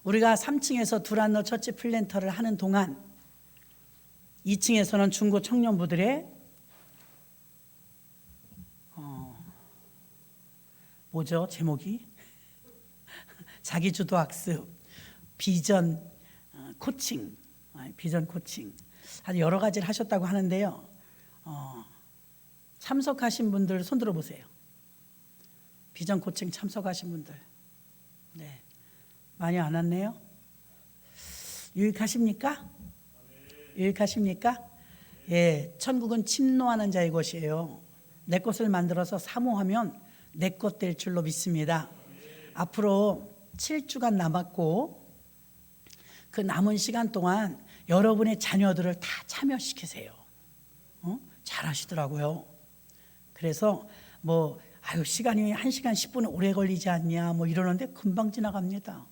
우리가 3층에서 두란노 처치 플랜터를 하는 동안 2층에서는 중고 청년부들의 뭐죠? 제목이? 자기주도 학습, 비전 코칭, 비전 코칭 아주 여러 가지를 하셨다고 하는데요. 참석하신 분들 손 들어보세요. 비전 코칭 참석하신 분들. 네, 많이 안 왔네요. 유익하십니까? 유익하십니까? 예, 천국은 침노하는 자의 것이에요. 내 것을 만들어서 사모하면 내 것 될 줄로 믿습니다. 앞으로 7주간 남았고 그 남은 시간 동안 여러분의 자녀들을 다 참여시키세요. 잘하시더라고요. 그래서 시간이 1시간 10분 오래 걸리지 않냐 이러는데 금방 지나갑니다.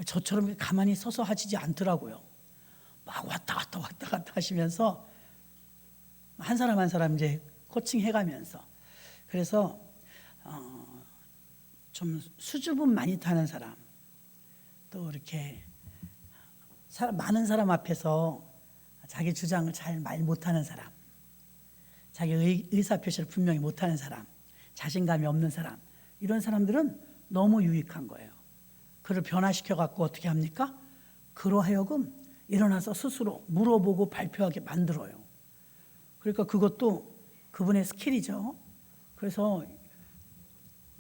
저처럼 가만히 서서 하시지 않더라고요. 막 왔다 갔다 하시면서 한 사람 한 사람 이제 코칭해가면서. 그래서 좀 수줍음 많이 타는 사람, 또 이렇게 많은 사람 앞에서 자기 주장을 잘 말 못하는 사람, 자기 의사표시를 분명히 못하는 사람, 자신감이 없는 사람, 이런 사람들은 너무 유익한 거예요. 그를 변화시켜 갖고 어떻게 합니까? 그로 하여금 일어나서 스스로 물어보고 발표하게 만들어요. 그러니까 그것도 그분의 스킬이죠. 그래서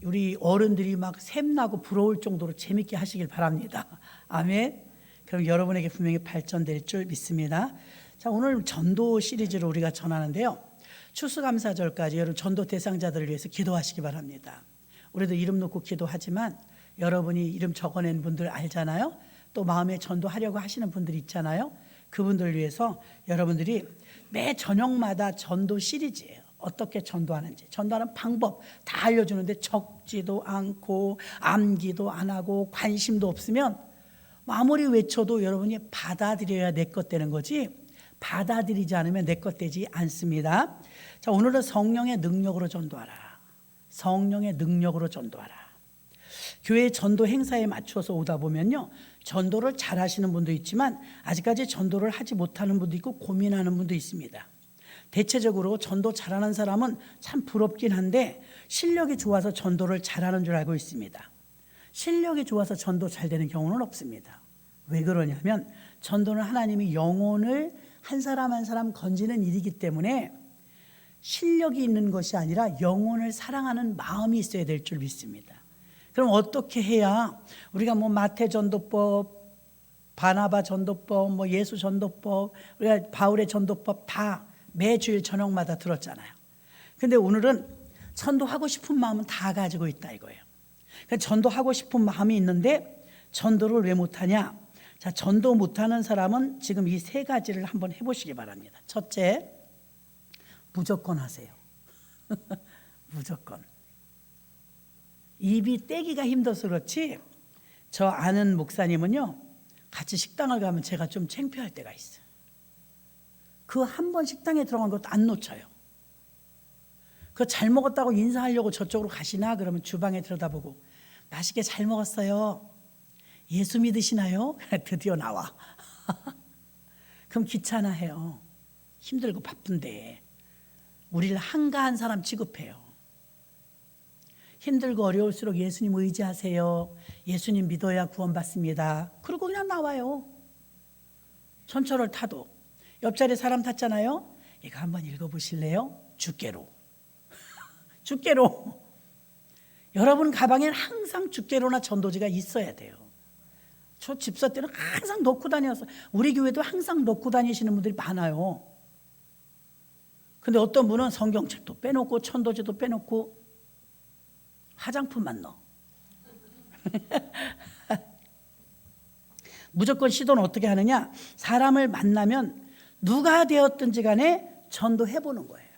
우리 어른들이 막 샘나고 부러울 정도로 재밌게 하시길 바랍니다. 아멘. 그럼 여러분에게 분명히 발전될 줄 믿습니다. 자, 오늘 전도 시리즈로 우리가 전하는데요. 추수감사절까지 여러분 전도 대상자들을 위해서 기도하시기 바랍니다. 우리도 이름 놓고 기도하지만 여러분이 이름 적어낸 분들 알잖아요. 또 마음에 전도하려고 하시는 분들이 있잖아요. 그분들을 위해서 여러분들이 매 저녁마다 전도 시리즈예요. 어떻게 전도하는지, 전도하는 방법 다 알려주는데 적지도 않고 암기도 안 하고 관심도 없으면 아무리 외쳐도 여러분이 받아들여야 내 것 되는 거지, 받아들이지 않으면 내 것 되지 않습니다. 자, 오늘은 성령의 능력으로 전도하라. 성령의 능력으로 전도하라. 교회 전도 행사에 맞춰서 오다 보면요, 전도를 잘 하시는 분도 있지만 아직까지 전도를 하지 못하는 분도 있고 고민하는 분도 있습니다. 대체적으로 전도 잘하는 사람은 참 부럽긴 한데 실력이 좋아서 전도를 잘하는 줄 알고 있습니다. 실력이 좋아서 전도 잘 되는 경우는 없습니다. 왜 그러냐면 전도는 하나님이 영혼을 한 사람 한 사람 건지는 일이기 때문에 실력이 있는 것이 아니라 영혼을 사랑하는 마음이 있어야 될 줄 믿습니다. 그럼 어떻게 해야 우리가 마태 전도법, 바나바 전도법, 예수 전도법, 우리가 바울의 전도법 다 매주일 저녁마다 들었잖아요. 근데 오늘은 전도하고 싶은 마음은 다 가지고 있다 이거예요. 전도하고 싶은 마음이 있는데 전도를 왜 못하냐? 자, 전도 못하는 사람은 지금 이 세 가지를 한번 해보시기 바랍니다. 첫째, 무조건 하세요. 무조건. 입이 떼기가 힘들어서 그렇지, 저 아는 목사님은요, 같이 식당을 가면 제가 좀 창피할 때가 있어요. 그 한 번 식당에 들어간 것도 안 놓쳐요. 그 잘 먹었다고 인사하려고 저쪽으로 가시나? 그러면 주방에 들여다보고 맛있게 잘 먹었어요. 예수 믿으시나요? 드디어 나와. 그럼 귀찮아해요. 힘들고 바쁜데 우리를 한가한 사람 취급해요. 힘들고 어려울수록 예수님 의지하세요. 예수님 믿어야 구원받습니다. 그러고 그냥 나와요. 전철을 타도 옆자리 사람 탔잖아요. 이거 한번 읽어보실래요? 주께로. 주께로. 여러분 가방에는 항상 주께로나 전도지가 있어야 돼요. 저 집사 때는 항상 넣고 다녔어요. 우리 교회도 항상 넣고 다니시는 분들이 많아요. 근데 어떤 분은 성경책도 빼놓고 천도지도 빼놓고 화장품만 넣어. 무조건 시도는 어떻게 하느냐? 사람을 만나면 누가 되었든지 간에 전도해보는 거예요.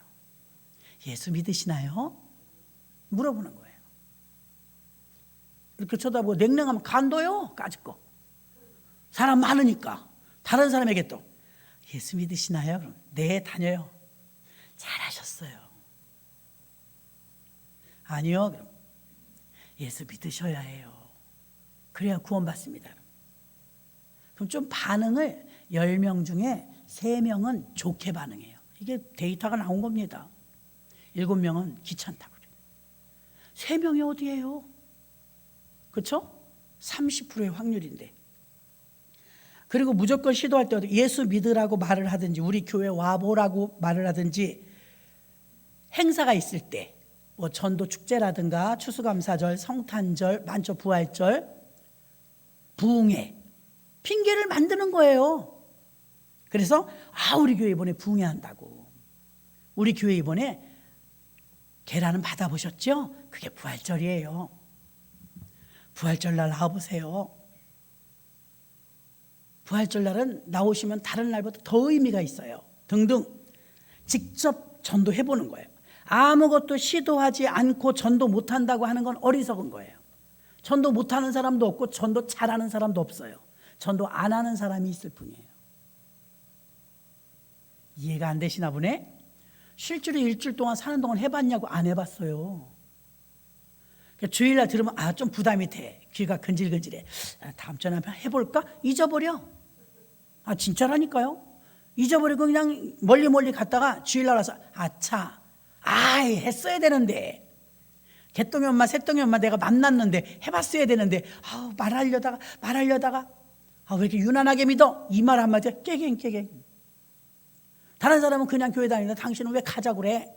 예수 믿으시나요? 물어보는 거예요. 이렇게 쳐다보고 냉랭하면 간도요? 까짓거. 사람 많으니까. 다른 사람에게 또 예수 믿으시나요? 그럼 네, 다녀요. 잘하셨어요. 아니요. 그럼 예수 믿으셔야 해요. 그래야 구원받습니다. 그럼 좀 반응을 10명 중에 3명은 좋게 반응해요. 이게 데이터가 나온 겁니다. 7명은 귀찮다고 그래요. 3명이 어디예요? 그렇죠? 30%의 확률인데. 그리고 무조건 시도할 때도 예수 믿으라고 말을 하든지 우리 교회 와보라고 말을 하든지 행사가 있을 때 뭐 전도 축제라든가 추수감사절, 성탄절, 만초 부활절, 부흥회 핑계를 만드는 거예요. 그래서 우리 교회 이번에 부흥회 한다고. 우리 교회 이번에 계란은 받아보셨죠? 그게 부활절이에요. 부활절 날 나와보세요. 부활절 날은 나오시면 다른 날보다 더 의미가 있어요. 등등 직접 전도해보는 거예요. 아무것도 시도하지 않고 전도 못한다고 하는 건 어리석은 거예요. 전도 못하는 사람도 없고 전도 잘하는 사람도 없어요. 전도 안 하는 사람이 있을 뿐이에요. 이해가 안 되시나 보네? 실제로 일주일 동안 사는 동안 해봤냐고. 안 해봤어요. 그러니까 주일날 들으면 좀 부담이 돼. 귀가 근질근질해. 다음 주에 한번 해볼까? 잊어버려. 진짜라니까요. 잊어버리고 그냥 멀리 갔다가 주일날 와서 했어야 되는데. 개똥이 엄마 새똥이 엄마 내가 만났는데 해봤어야 되는데 말하려다가 왜 이렇게 유난하게 믿어? 이 말 한마디에 깨갱. 다른 사람은 그냥 교회 다니는데 당신은 왜 가자고 그래?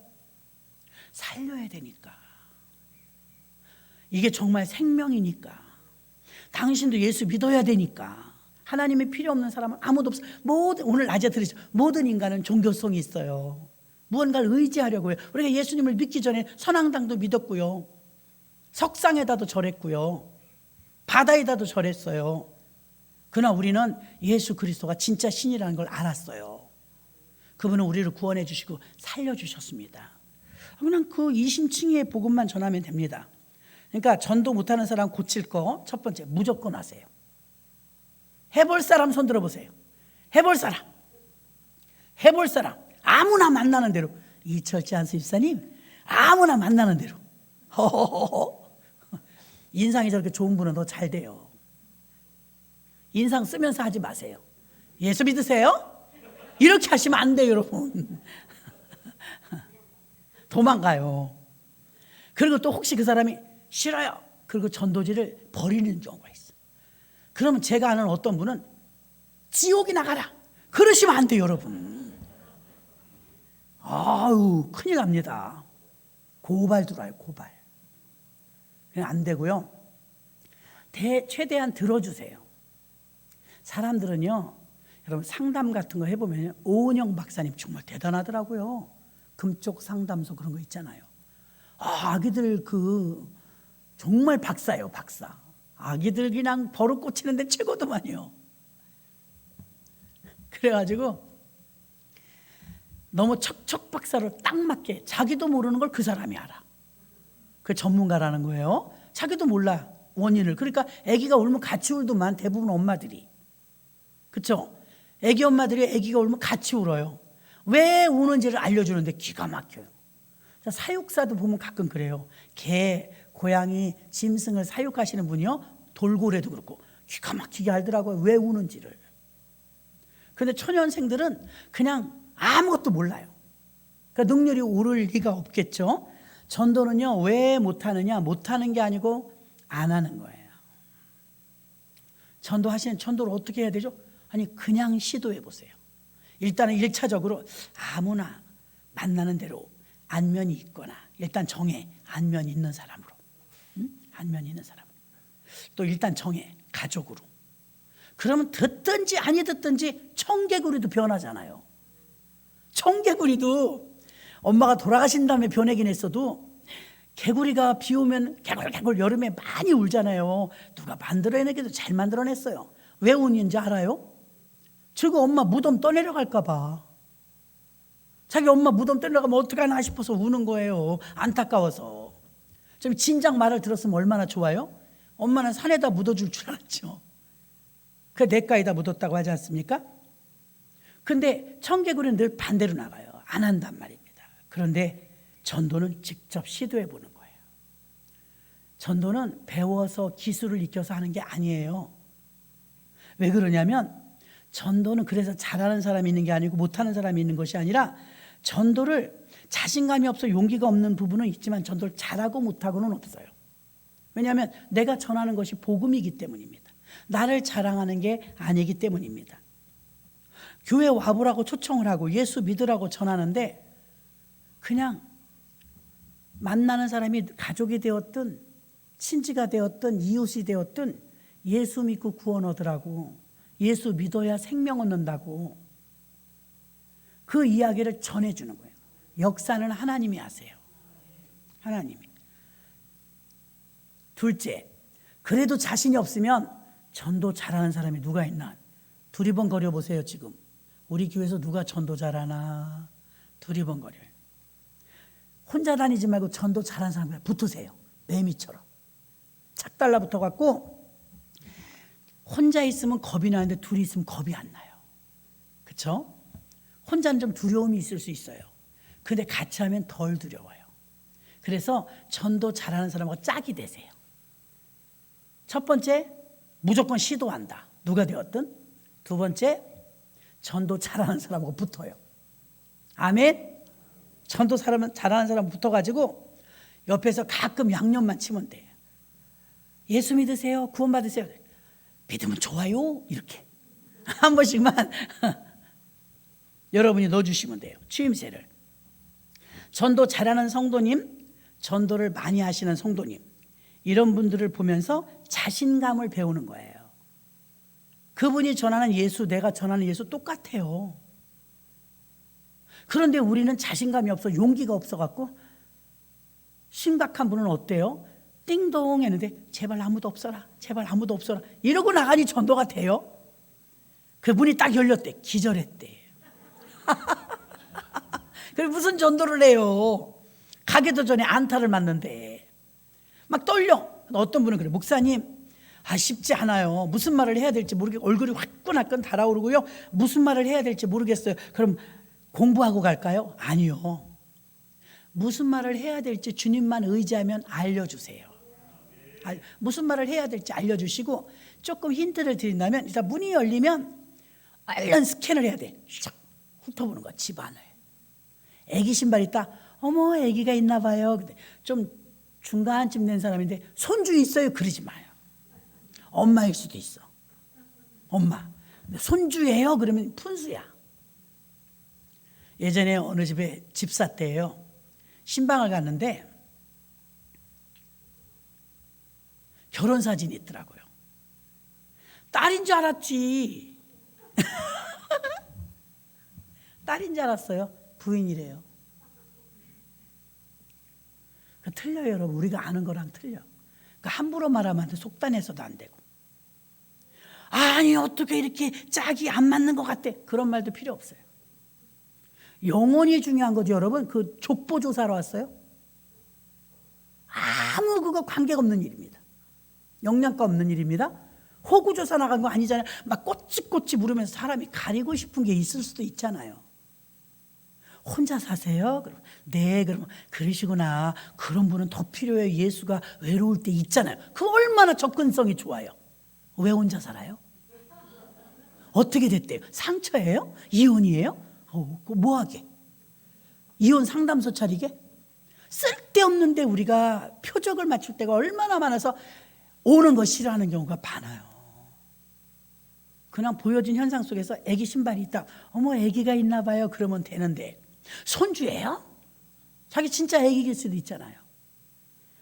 살려야 되니까. 이게 정말 생명이니까. 당신도 예수 믿어야 되니까. 하나님이 필요 없는 사람은 아무도 없어. 오늘 낮에 들으시죠. 모든 인간은 종교성이 있어요. 무언가를 의지하려고요. 우리가 예수님을 믿기 전에 선앙당도 믿었고요. 석상에다도 절했고요. 바다에다도 절했어요. 그러나 우리는 예수 그리스도가 진짜 신이라는 걸 알았어요. 그분은 우리를 구원해 주시고 살려주셨습니다. 그냥 그 이심층의 복음만 전하면 됩니다. 그러니까 전도 못하는 사람 고칠 거 첫 번째, 무조건 하세요. 해볼 사람 손 들어보세요. 해볼 사람 아무나 만나는 대로. 이철지 안수 집사님 아무나 만나는 대로. 인상이 저렇게 좋은 분은 더 잘 돼요. 인상 쓰면서 하지 마세요. 예수 믿으세요? 이렇게 하시면 안 돼요, 여러분. 도망가요. 그리고 또 혹시 그 사람이 싫어요. 그리고 전도지를 버리는 경우가 있어. 그러면 제가 아는 어떤 분은 지옥이 나가라. 그러시면 안 돼요, 여러분. 큰일 납니다. 고발 들어와요, 고발. 그냥 안 되고요. 최대한 들어주세요. 사람들은요, 여러분 상담 같은 거 해보면 오은영 박사님 정말 대단하더라고요. 금쪽 상담소 그런 거 있잖아요. 아기들 정말 박사예요, 박사. 아기들 그냥 버릇 고치는데 최고더만요. 그래가지고 너무 척척 박사로 딱 맞게 자기도 모르는 걸 그 사람이 알아. 그 전문가라는 거예요. 자기도 몰라 원인을. 그러니까 아기가 울면 같이 울더만 대부분 엄마들이. 그렇죠? 아기 엄마들이 아기가 울면 같이 울어요. 왜 우는지를 알려주는데 기가 막혀요. 사육사도 보면 가끔 그래요. 개, 고양이, 짐승을 사육하시는 분이요, 돌고래도 그렇고 기가 막히게 알더라고요. 왜 우는지를. 그런데 초년생들은 그냥 아무것도 몰라요. 그러니까 능률이 오를 리가 없겠죠. 전도는요, 왜 못하느냐? 못하는 게 아니고 안 하는 거예요. 전도를 어떻게 해야 되죠? 그냥 시도해 보세요. 일단은 1차적으로 아무나 만나는 대로 안면이 있거나 일단 정해. 안면 있는 사람으로. 안면 있는 사람으로. 또 일단 정해. 가족으로. 그러면 듣든지 아니 듣든지 청개구리도 변하잖아요. 청개구리도 엄마가 돌아가신 다음에 변하긴 했어도 개구리가 비 오면 개굴개굴 여름에 많이 울잖아요. 누가 만들어내기도 잘 만들어냈어요. 왜 우는지 알아요? 저거 엄마 무덤 떠내려갈까 봐. 자기 엄마 무덤 떠내려가면 어떡하나 싶어서 우는 거예요. 안타까워서. 좀 진작 말을 들었으면 얼마나 좋아요? 엄마는 산에다 묻어줄 줄 알았죠. 그 냇가에다 묻었다고 하지 않습니까? 근데 청개구리는 늘 반대로 나가요. 안 한단 말입니다. 그런데 전도는 직접 시도해 보는 거예요. 전도는 배워서 기술을 익혀서 하는 게 아니에요. 왜 그러냐면 전도는 그래서 잘하는 사람이 있는 게 아니고 못하는 사람이 있는 것이 아니라 전도를 자신감이 없어 용기가 없는 부분은 있지만 전도를 잘하고 못하고는 없어요. 왜냐하면 내가 전하는 것이 복음이기 때문입니다. 나를 자랑하는 게 아니기 때문입니다. 교회 와보라고 초청을 하고 예수 믿으라고 전하는데 그냥 만나는 사람이 가족이 되었든 친지가 되었든 이웃이 되었든 예수 믿고 구원 얻으라고, 예수 믿어야 생명 얻는다고 그 이야기를 전해주는 거예요. 역사는 하나님이 하세요. 하나님이. 둘째, 그래도 자신이 없으면 전도 잘하는 사람이 누가 있나 두리번거려 보세요. 지금 우리 교회에서 누가 전도 잘하나 두리번거려요. 혼자 다니지 말고 전도 잘하는 사람과 붙으세요. 매미처럼 착 달라붙어 갖고 혼자 있으면 겁이 나는데 둘이 있으면 겁이 안 나요. 그렇죠? 혼자는 좀 두려움이 있을 수 있어요. 근데 같이 하면 덜 두려워요. 그래서 전도 잘하는 사람하고 짝이 되세요. 첫 번째, 무조건 시도한다. 누가 되었든. 두 번째, 전도 잘하는 사람하고 붙어요. 아멘. 전도 잘하는 사람 붙어가지고 옆에서 가끔 양념만 치면 돼요. 예수 믿으세요? 구원 받으세요? 믿으면 좋아요. 이렇게 한 번씩만 여러분이 넣어주시면 돼요. 추임새를. 전도 잘하는 성도님, 전도를 많이 하시는 성도님, 이런 분들을 보면서 자신감을 배우는 거예요. 그분이 전하는 예수, 내가 전하는 예수 똑같아요. 그런데 우리는 자신감이 없어, 용기가 없어갖고 심각한 분은 어때요? 띵동 했는데 제발 아무도 없어라, 제발 아무도 없어라 이러고 나가니 전도가 돼요? 그분이 딱 열렸대. 기절했대. 그래 무슨 전도를 해요? 가기도 전에 안타를 맞는데 막 떨려. 어떤 분은 그래, 목사님 쉽지 않아요. 무슨 말을 해야 될지 모르겠고 얼굴이 화끈화끈 달아오르고요. 무슨 말을 해야 될지 모르겠어요. 그럼 공부하고 갈까요? 아니요. 무슨 말을 해야 될지 주님만 의지하면 알려주세요. 무슨 말을 해야 될지 알려주시고 조금 힌트를 드린다면 일단 문이 열리면 얼른 스캔을 해야 돼. 샥 훑어보는 거야. 집안을. 애기 신발 있다. 어머 애기가 있나 봐요. 근데 좀 중간쯤 된 사람인데 손주 있어요? 그러지 마요. 엄마일 수도 있어. 엄마. 근데 손주예요? 그러면 푼수야. 예전에 어느 집에 집사 때예요. 신방을 갔는데 결혼 사진이 있더라고요. 딸인 줄 알았지. 딸인 줄 알았어요. 부인이래요. 틀려요, 여러분. 우리가 아는 거랑 틀려. 함부로 말하면 속단해서도 안 되고. 아니 어떻게 이렇게 짝이 안 맞는 것 같아. 그런 말도 필요 없어요. 영혼이 중요한 거죠, 여러분. 그 족보 조사로 왔어요. 아무 그거 관계가 없는 일입니다. 영양가 없는 일입니다. 호구조사 나간 거 아니잖아요. 막 꼬치꼬치 물으면서 사람이 가리고 싶은 게 있을 수도 있잖아요. 혼자 사세요? 그럼 네, 그러면 그러시구나. 그런 분은 더 필요해요. 예수가 외로울 때 있잖아요. 그 얼마나 접근성이 좋아요. 왜 혼자 살아요? 어떻게 됐대요? 상처예요? 이혼이에요? 뭐하게? 이혼 상담소 차리게? 쓸데없는데 우리가 표적을 맞출 때가 얼마나 많아서 오는 거 싫어하는 경우가 많아요. 그냥 보여진 현상 속에서 애기 신발이 있다. 어머 애기가 있나 봐요. 그러면 되는데 손주예요? 자기 진짜 애기일 수도 있잖아요.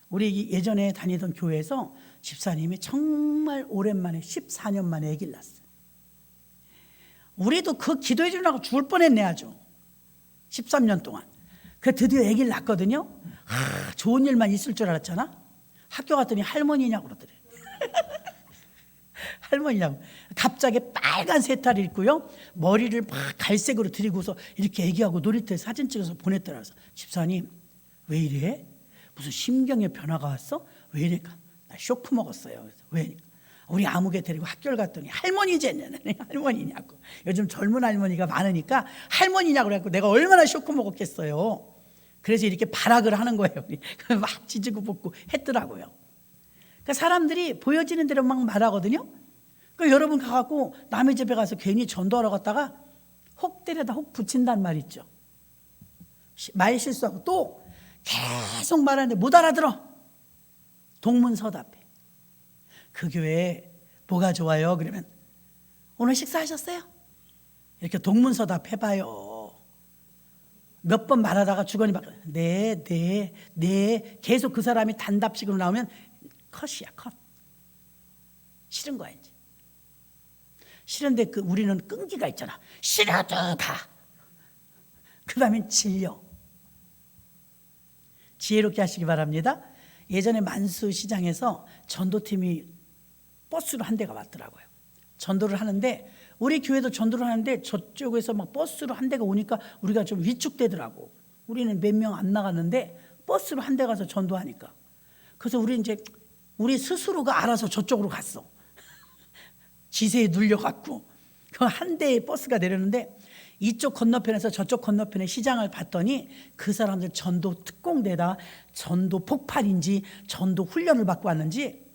우리 예전에 다니던 교회에서 집사님이 정말 오랜만에 14년 만에 애기를 낳았어요. 우리도 그 기도해 주려고 죽을 뻔했네 아주. 13년 동안. 그 드디어 애기를 낳았거든요. 좋은 일만 있을 줄 알았잖아. 학교 갔더니 할머니냐고 그러더래. 할머니냐고. 갑자기 빨간 세타를 입고요. 머리를 막 갈색으로 들이고서 이렇게 애기하고 놀이터에 사진 찍어서 보냈더라. 그래서 집사님 왜 이래? 무슨 심경의 변화가 왔어? 왜 이래까? 나 쇼크 먹었어요. 그래서 왜? 우리 아무개 데리고 학교를 갔더니 할머니제. 할머니냐고. 요즘 젊은 할머니가 많으니까 할머니냐고 그래갖고 내가 얼마나 쇼크 먹었겠어요. 그래서 이렇게 발악을 하는 거예요. 막 지지고 볶고 했더라고요. 그러니까 사람들이 보여지는 대로 막 말하거든요. 그러니까 여러분 가갖고 남의 집에 가서 괜히 전도하러 갔다가 혹 때려다 혹 붙인단 말 있죠. 말 실수하고 또 계속 말하는데 못 알아들어. 동문서답해. 그 교회에 뭐가 좋아요? 그러면 오늘 식사하셨어요? 이렇게 동문서답 해봐요. 몇 번 말하다가 주거니 막 네 계속 그 사람이 단답식으로 나오면 컷이야, 컷. 싫은 거야 이제. 싫은데 우리는 끈기가 있잖아. 싫어도 가. 그 다음엔 질려. 지혜롭게 하시기 바랍니다. 예전에 만수시장에서 전도팀이 버스로 한 대가 왔더라고요. 전도를 하는데 우리 교회도 전도를 하는데 저쪽에서 막 버스로 한 대가 오니까 우리가 좀 위축되더라고. 우리는 몇 명 안 나갔는데 버스로 한 대 가서 전도하니까. 그래서 우리 스스로가 알아서 저쪽으로 갔어. 지세에 눌려갖고 그 한 대의 버스가 내렸는데 이쪽 건너편에서 저쪽 건너편에 시장을 봤더니 그 사람들 전도 특공대다, 전도 폭발인지 전도 훈련을 받고 왔는지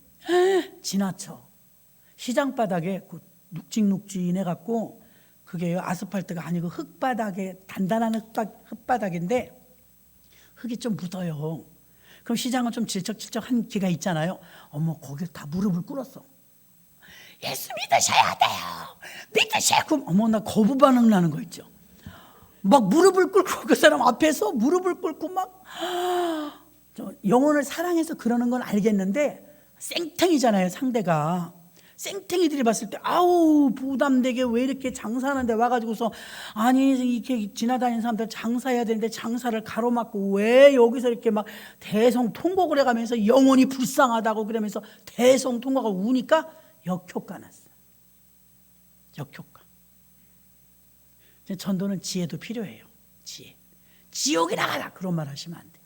지나쳐. 시장 바닥에 눅직눅직해갖고 그게 아스팔트가 아니고 흙바닥에 단단한 흙바닥인데 흙이 좀 묻어요. 그럼 시장은 좀 질척질척한 기가 있잖아요. 어머, 거길 다 무릎을 꿇었어. 예수 믿으셔야 돼요. 믿으셔야. 그럼 어머, 나 거부 반응 나는 거 있죠. 막 무릎을 꿇고 그 사람 앞에서 무릎을 꿇고 막 영혼을 사랑해서 그러는 건 알겠는데 생탱이잖아요, 상대가. 생탱이들이 봤을 때 아우 부담되게 왜 이렇게 장사하는데 와가지고서 아니 이렇게 지나다니는 사람들 장사해야 되는데 장사를 가로막고 왜 여기서 이렇게 막 대성통곡을 해가면서 영혼이 불쌍하다고 그러면서 대성통곡하고 우니까 역효과 났어. 역효과. 전도는 지혜도 필요해요. 지혜. 지옥에 나가라 그런 말 하시면 안 돼요.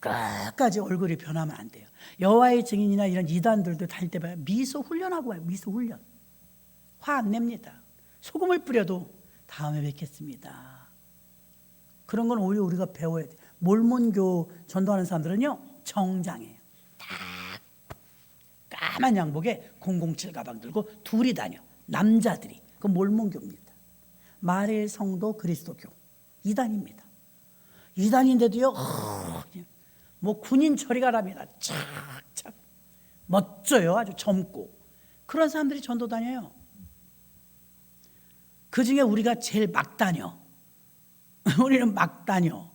끝까지 얼굴이 변하면 안 돼요. 여호와의 증인이나 이런 이단들도 다닐 때 봐요. 미소 훈련하고 와요. 미소 훈련. 화 안 냅니다. 소금을 뿌려도 다음에 뵙겠습니다. 그런 건 오히려 우리가 배워야 돼요. 몰몬교 전도하는 사람들은요 정장이에요. 다 까만 양복에 007 가방 들고 둘이 다녀. 남자들이. 그건 몰몬교입니다. 마릴 성도 그리스도교 이단입니다. 이단인데도요 뭐 군인 처리가랍니다. 착착 멋져요. 아주 젊고 그런 사람들이 전도 다녀요. 그중에 우리가 제일 막 다녀. 우리는 막 다녀.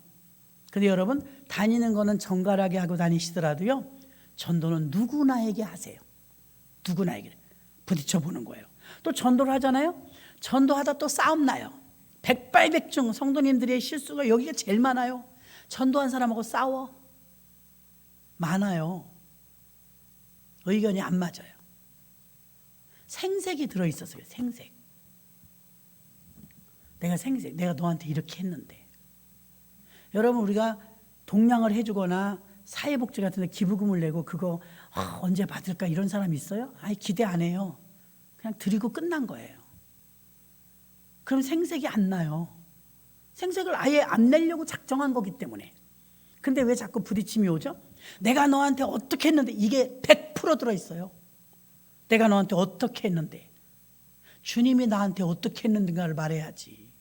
근데 여러분 다니는 거는 정갈하게 하고 다니시더라도요 전도는 누구나에게 하세요. 누구나에게 부딪혀 보는 거예요. 또 전도를 하잖아요. 전도하다 또 싸움 나요. 백발백중 성도님들의 실수가 여기가 제일 많아요. 전도한 사람하고 싸워. 많아요. 의견이 안 맞아요. 생색이 들어있었어요. 생색. 내가 너한테 이렇게 했는데. 여러분 우리가 동량을 해주거나 사회복지 같은 데 기부금을 내고 그거 언제 받을까 이런 사람 있어요? 아니 기대 안 해요. 그냥 드리고 끝난 거예요. 그럼 생색이 안 나요. 생색을 아예 안 내려고 작정한 거기 때문에. 근데 왜 자꾸 부딪힘이 오죠? 내가 너한테 어떻게 했는데 이게 100% 들어있어요. 내가 너한테 어떻게 했는데 주님이 나한테 어떻게 했는가를 말해야지.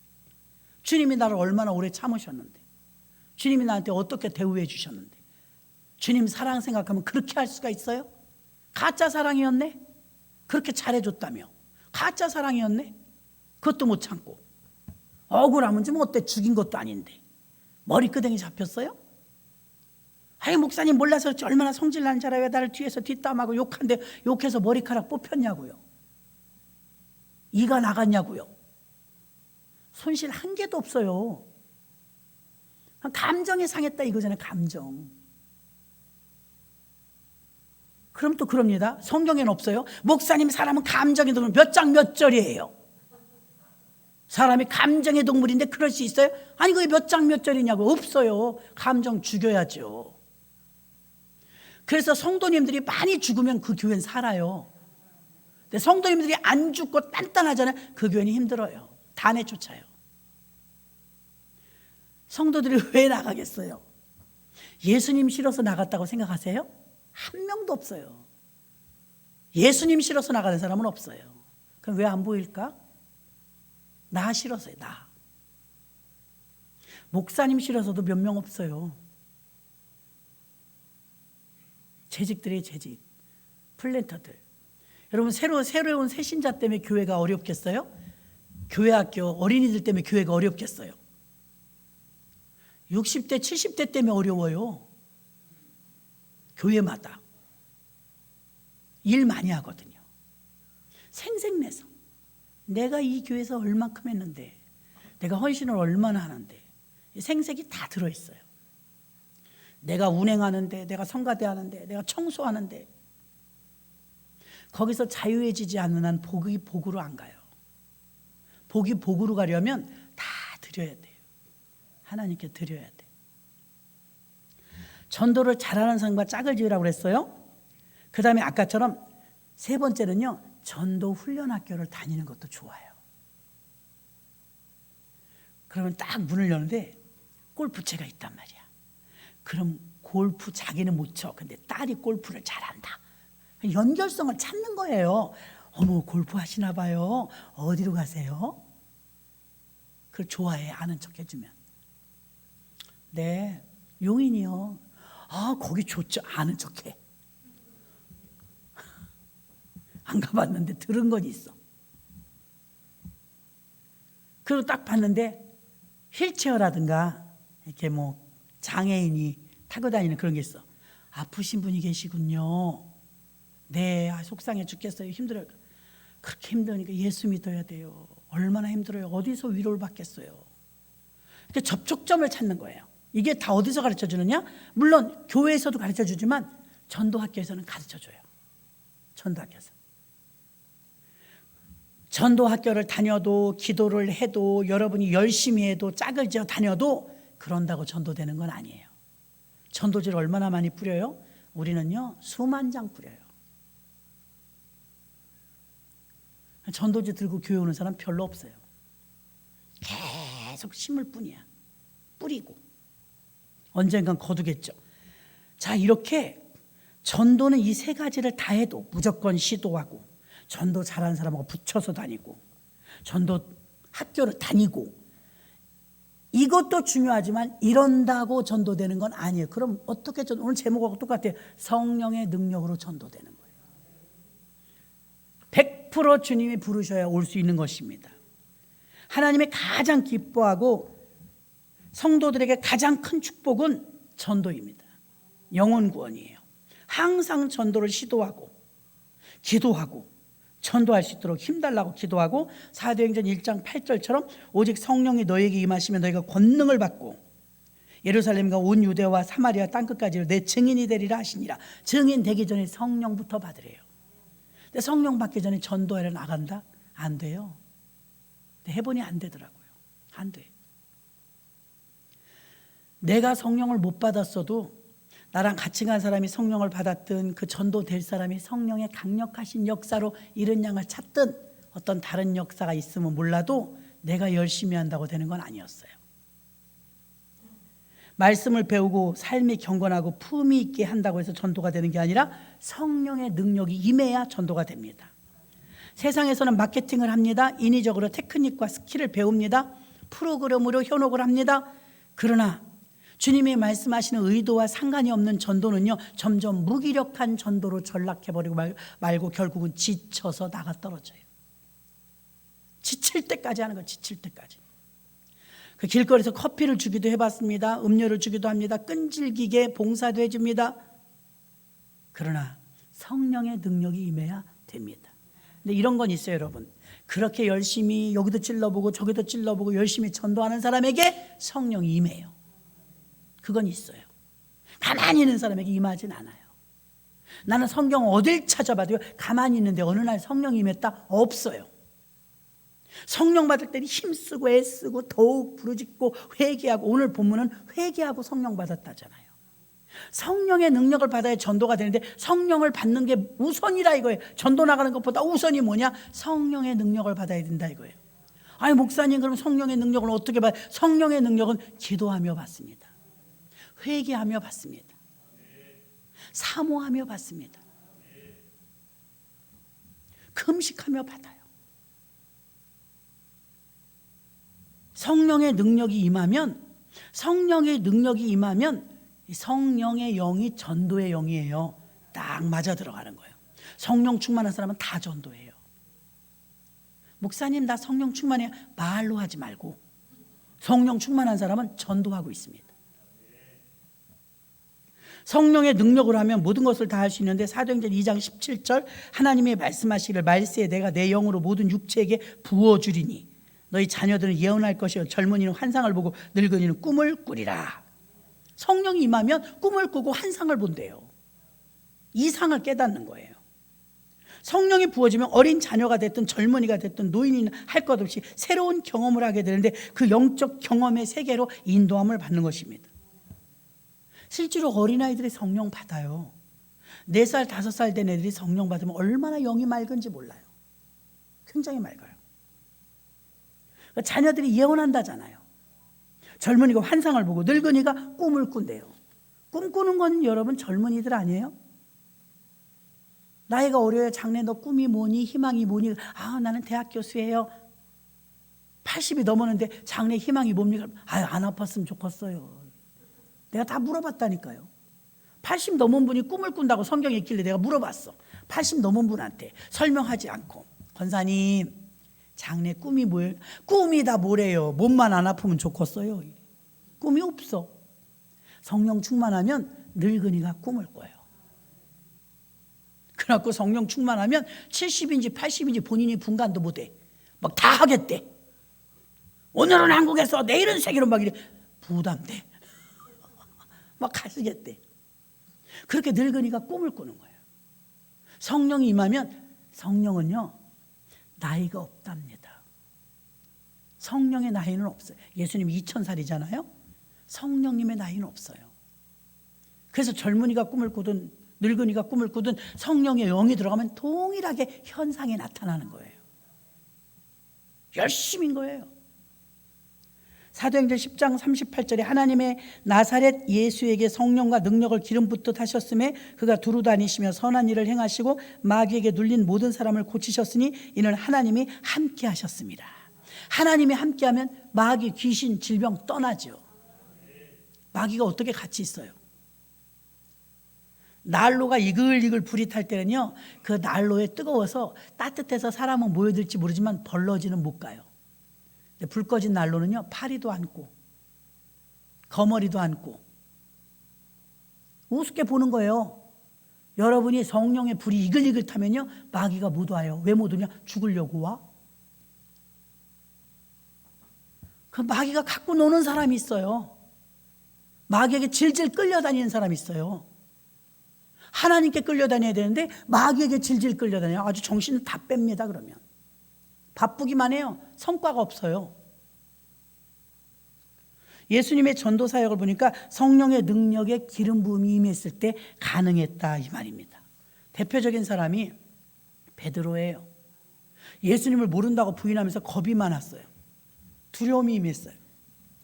주님이 나를 얼마나 오래 참으셨는데 주님이 나한테 어떻게 대우해 주셨는데 주님 사랑 생각하면 그렇게 할 수가 있어요? 가짜 사랑이었네? 그렇게 잘해줬다며 가짜 사랑이었네? 그것도 못 참고 억울하면 좀 어때? 죽인 것도 아닌데 머리끄댕이 잡혔어요? 아니 목사님 몰라서 그렇지 얼마나 성질 나는 줄 알아요. 왜 나를 뒤에서 뒷담하고 욕한데 욕해서 머리카락 뽑혔냐고요. 이가 나갔냐고요. 손실 한 개도 없어요. 감정에 상했다 이거잖아요. 감정. 그럼 또 그럽니다. 성경에는 없어요. 목사님 사람은 감정의 동물 몇 장 몇 절이에요. 사람이 감정의 동물인데 그럴 수 있어요? 아니 그게 몇 장 몇 절이냐고. 없어요. 감정 죽여야죠. 그래서 성도님들이 많이 죽으면 그 교회는 살아요. 근데 성도님들이 안 죽고 단단하잖아요. 그 교회는 힘들어요. 다 내쫓아요. 성도들이 왜 나가겠어요? 예수님 싫어서 나갔다고 생각하세요? 한 명도 없어요. 예수님 싫어서 나가는 사람은 없어요. 그럼 왜 안 보일까? 나 싫어서요. 나. 목사님 싫어서도 몇 명 없어요. 재직들이 재직. 플랜터들. 여러분 새로운 새신자 때문에 교회가 어렵겠어요? 교회 학교 어린이들 때문에 교회가 어렵겠어요? 60대 70대 때문에 어려워요. 교회마다 일 많이 하거든요. 생색내서 내가 이 교회에서 얼만큼 했는데, 내가 헌신을 얼마나 하는데, 생색이 다 들어있어요. 내가 운행하는데, 내가 성가대 하는데, 내가 청소하는데, 거기서 자유해지지 않는 한 복이 복으로 안 가요. 복이 복으로 가려면 다 드려야 돼요. 하나님께 드려야 돼. 전도를 잘하는 사람과 짝을 지으라고 그랬어요. 그 다음에 아까처럼 세 번째는요, 전도 훈련 학교를 다니는 것도 좋아요. 그러면 딱 문을 여는데 골프채가 있단 말이야. 그럼 골프 자기는 못 쳐. 근데 딸이 골프를 잘한다. 연결성을 찾는 거예요. 어머, 골프 하시나 봐요. 어디로 가세요? 그걸 좋아해. 아는 척 해주면. 네, 용인이요. 아, 거기 좋죠. 아는 척해. 안 가봤는데 들은 건 있어. 그리고 딱 봤는데 휠체어라든가 이렇게 뭐 장애인이 타고 다니는 그런 게 있어. 아프신 분이 계시군요. 네, 속상해 죽겠어요. 힘들어요. 그렇게 힘드니까 예수 믿어야 돼요. 얼마나 힘들어요. 어디서 위로를 받겠어요. 그러니까 접촉점을 찾는 거예요. 이게 다 어디서 가르쳐 주느냐? 물론 교회에서도 가르쳐 주지만 전도학교에서는 가르쳐 줘요. 전도학교에서. 전도학교를 다녀도, 기도를 해도, 여러분이 열심히 해도, 짝을 지어 다녀도 그런다고 전도되는 건 아니에요. 전도지를 얼마나 많이 뿌려요? 우리는요, 수만 장 뿌려요. 전도지 들고 교회 오는 사람 별로 없어요. 계속 심을 뿐이야. 뿌리고. 언젠간 거두겠죠. 자, 이렇게 전도는 이 세 가지를 다 해도 무조건 시도하고, 전도 잘하는 사람하고 붙여서 다니고, 전도 학교를 다니고, 이것도 중요하지만 이런다고 전도되는 건 아니에요. 그럼 어떻게 오늘 제목하고 똑같아요. 성령의 능력으로 전도되는 거예요. 100% 주님이 부르셔야 올 수 있는 것입니다. 하나님이 가장 기뻐하고 성도들에게 가장 큰 축복은 전도입니다. 영혼 구원이에요. 항상 전도를 시도하고 기도하고 전도할 수 있도록 힘달라고 기도하고, 사도행전 1장 8절처럼 오직 성령이 너에게 임하시면 너희가 권능을 받고 예루살렘과 온 유대와 사마리아 땅끝까지 내 증인이 되리라 하시니라. 증인 되기 전에 성령부터 받으래요. 근데 성령 받기 전에 전도하러 나간다? 안 돼요. 해보니 안 되더라고요. 안 돼. 내가 성령을 못 받았어도 나랑 같이 간 사람이 성령을 받았든, 그 전도될 사람이 성령의 강력하신 역사로 이른 양을 찾든, 어떤 다른 역사가 있으면 몰라도 내가 열심히 한다고 되는 건 아니었어요. 말씀을 배우고 삶이 경건하고 품위 있게 한다고 해서 전도가 되는 게 아니라 성령의 능력이 임해야 전도가 됩니다. 세상에서는 마케팅을 합니다. 인위적으로 테크닉과 스킬을 배웁니다. 프로그램으로 현혹을 합니다. 그러나 주님이 말씀하시는 의도와 상관이 없는 전도는요, 점점 무기력한 전도로 전락해버리고 말고 결국은 지쳐서 나가 떨어져요. 지칠 때까지 하는 거예요. 지칠 때까지. 그 길거리에서 커피를 주기도 해봤습니다. 음료를 주기도 합니다. 끈질기게 봉사도 해줍니다. 그러나 성령의 능력이 임해야 됩니다. 근데 이런 건 있어요, 여러분. 그렇게 열심히 여기도 찔러보고 저기도 찔러보고 열심히 전도하는 사람에게 성령이 임해요. 그건 있어요. 가만히 있는 사람에게 임하진 않아요. 나는 성경 어딜 찾아봐도요, 가만히 있는데 어느 날 성령이 임했다? 없어요. 성령 받을 때는 힘쓰고 애쓰고 더욱 부르짖고 회개하고, 오늘 본문은 회개하고 성령 받았다잖아요. 성령의 능력을 받아야 전도가 되는데 성령을 받는 게 우선이라 이거예요. 전도 나가는 것보다 우선이 뭐냐? 성령의 능력을 받아야 된다 이거예요. 아니 목사님, 그럼 성령의 능력을 어떻게 받아요? 성령의 능력은 기도하며 받습니다. 회개하며 받습니다. 사모하며 받습니다. 금식하며 받아요. 성령의 능력이 임하면 성령의 영이 전도의 영이에요. 딱 맞아 들어가는 거예요. 성령 충만한 사람은 다 전도해요. 목사님 나 성령 충만해요. 말로 하지 말고 성령 충만한 사람은 전도하고 있습니다. 성령의 능력으로 하면 모든 것을 다 할 수 있는데 사도행전 2장 17절 하나님의 말씀하시기를 말세에 내가 내 영으로 모든 육체에게 부어주리니 너희 자녀들은 예언할 것이요 젊은이는 환상을 보고 늙은이는 꿈을 꾸리라. 성령이 임하면 꿈을 꾸고 환상을 본대요. 이상을 깨닫는 거예요. 성령이 부어지면 어린 자녀가 됐든 젊은이가 됐든 노인이나 할 것 없이 새로운 경험을 하게 되는데 그 영적 경험의 세계로 인도함을 받는 것입니다. 실제로 어린아이들이 성령 받아요. 4살, 5살 된 애들이 성령 받으면 얼마나 영이 맑은지 몰라요. 굉장히 맑아요. 자녀들이 예언한다잖아요. 젊은이가 환상을 보고 늙은이가 꿈을 꾼대요. 꿈꾸는 건 여러분 젊은이들 아니에요? 나이가 어려요. 장래 너 꿈이 뭐니? 희망이 뭐니? 나는 대학 교수예요. 80이 넘었는데 장래 희망이 뭡니까? 안 아팠으면 좋겠어요. 내가 다 물어봤다니까요. 80 넘은 분이 꿈을 꾼다고 성경에 있길래 내가 물어봤어. 80 넘은 분한테 설명하지 않고 권사님 장래 꿈이 뭐예요? 꿈이 다 뭐래요? 몸만 안 아프면 좋겠어요. 꿈이 없어. 성령 충만하면 늙은이가 꿈을 꿔요. 그래갖고 성령 충만하면 70인지 80인지 본인이 분간도 못해. 막 다 하겠대. 오늘은 한국에서 내일은 세계로 막 이래. 부담돼. 막 가시겠대. 그렇게 늙은이가 꿈을 꾸는 거예요. 성령이 임하면 성령은요 나이가 없답니다. 성령의 나이는 없어요. 예수님 2000살이잖아요. 성령님의 나이는 없어요. 그래서 젊은이가 꿈을 꾸든 늙은이가 꿈을 꾸든 성령의 영이 들어가면 동일하게 현상이 나타나는 거예요. 열심인 거예요. 사도행전 10장 38절에 하나님의 나사렛 예수에게 성령과 능력을 기름 붓듯 하셨음에 그가 두루 다니시며 선한 일을 행하시고 마귀에게 눌린 모든 사람을 고치셨으니 이는 하나님이 함께 하셨습니다. 하나님이 함께하면 마귀, 귀신, 질병 떠나죠. 마귀가 어떻게 같이 있어요? 난로가 이글이글 불이 탈 때는요 그 난로에 뜨거워서 따뜻해서 사람은 모여들지 모르지만 벌러지는 못 가요. 불 꺼진 난로는요 파리도 않고 거머리도 않고 우습게 보는 거예요. 여러분이 성령의 불이 이글이글 타면요 마귀가 못 와요. 왜 못 오냐? 죽으려고 와. 그 마귀가 갖고 노는 사람이 있어요. 마귀에게 질질 끌려다니는 사람이 있어요. 하나님께 끌려다녀야 되는데 마귀에게 질질 끌려다녀요. 아주 정신을 다 뺍니다. 그러면 바쁘기만 해요. 성과가 없어요. 예수님의 전도 사역을 보니까 성령의 능력에 기름 부음이 임했을 때 가능했다 이 말입니다. 대표적인 사람이 베드로예요. 예수님을 모른다고 부인하면서 겁이 많았어요. 두려움이 임했어요.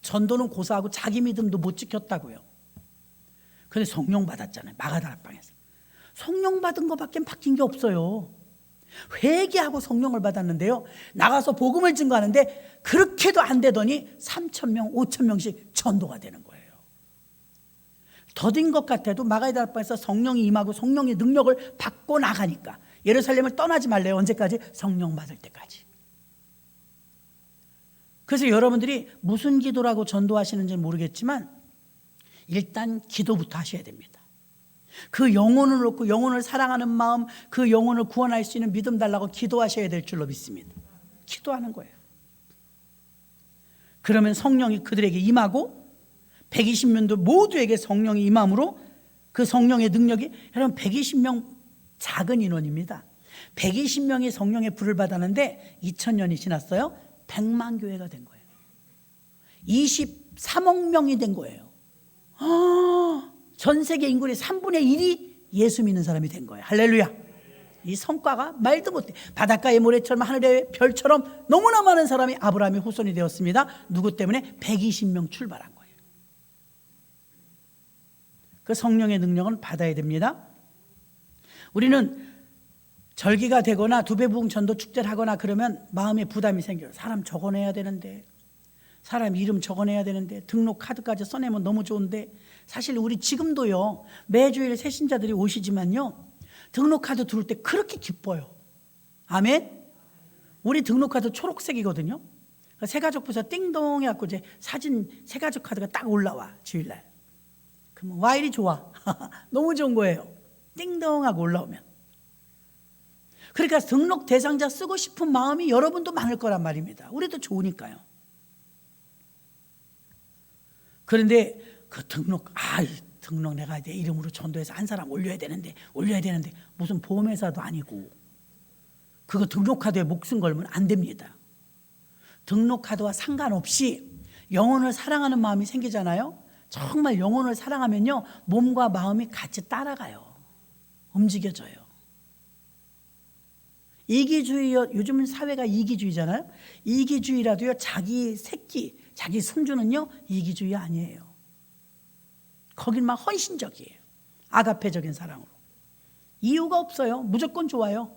전도는 고사하고 자기 믿음도 못 지켰다고요. 그런데 성령 받았잖아요. 마가다락방에서. 성령 받은 것밖에 바뀐 게 없어요. 회개하고 성령을 받았는데요 나가서 복음을 증거하는데 그렇게도 안 되더니 3,000명 5,000명씩 전도가 되는 거예요. 더딘 것 같아도 마가다락방에서 성령이 임하고 성령의 능력을 받고 나가니까 예루살렘을 떠나지 말래요. 언제까지? 성령 받을 때까지. 그래서 여러분들이 무슨 기도라고 전도하시는지 모르겠지만 일단 기도부터 하셔야 됩니다. 그 영혼을 놓고 영혼을 사랑하는 마음, 그 영혼을 구원할 수 있는 믿음 달라고 기도하셔야 될 줄로 믿습니다. 기도하는 거예요. 그러면 성령이 그들에게 임하고 120명도 모두에게 성령이 임함으로 그 성령의 능력이 여러분 120명 작은 인원입니다. 120명이 성령의 불을 받았는데 2000년이 지났어요. 100만 교회가 된 거예요. 23억 명이 된 거예요. 전 세계 인구의 3분의 1이 예수 믿는 사람이 된 거예요. 할렐루야. 이 성과가 말도 못해. 바닷가의 모래처럼 하늘의 별처럼 너무나 많은 사람이 아브라함의 후손이 되었습니다. 누구 때문에? 120명 출발한 거예요. 그 성령의 능력은 받아야 됩니다. 우리는 절기가 되거나 두배부흥 전도 축제를 하거나 그러면 마음에 부담이 생겨요. 사람 적어내야 되는데, 사람 이름 적어내야 되는데, 등록 카드까지 써내면 너무 좋은데, 사실 우리 지금도요, 매주일 새신자들이 오시지만요, 등록 카드 들어올 때 그렇게 기뻐요. 아멘? 우리 등록 카드 초록색이거든요. 새가족부서 띵동 해갖고 이제 사진 새가족 카드가 딱 올라와, 주일날. 그러면 와 이리 좋아. 너무 좋은 거예요. 띵동하고 올라오면. 그러니까 등록 대상자 쓰고 싶은 마음이 여러분도 많을 거란 말입니다. 우리도 좋으니까요. 그런데 그 등록 내가 내 이름으로 전도해서 한 사람 올려야 되는데 무슨 보험회사도 아니고 그거 등록카드에 목숨 걸면 안 됩니다. 등록카드와 상관없이 영혼을 사랑하는 마음이 생기잖아요. 정말 영혼을 사랑하면요, 몸과 마음이 같이 따라가요. 움직여져요. 이기주의요, 요즘은 사회가 이기주의잖아요. 이기주의라도요, 자기 새끼, 자기 손주는요, 이기주의 아니에요. 거긴 막 헌신적이에요. 아가페적인 사랑으로. 이유가 없어요. 무조건 좋아요.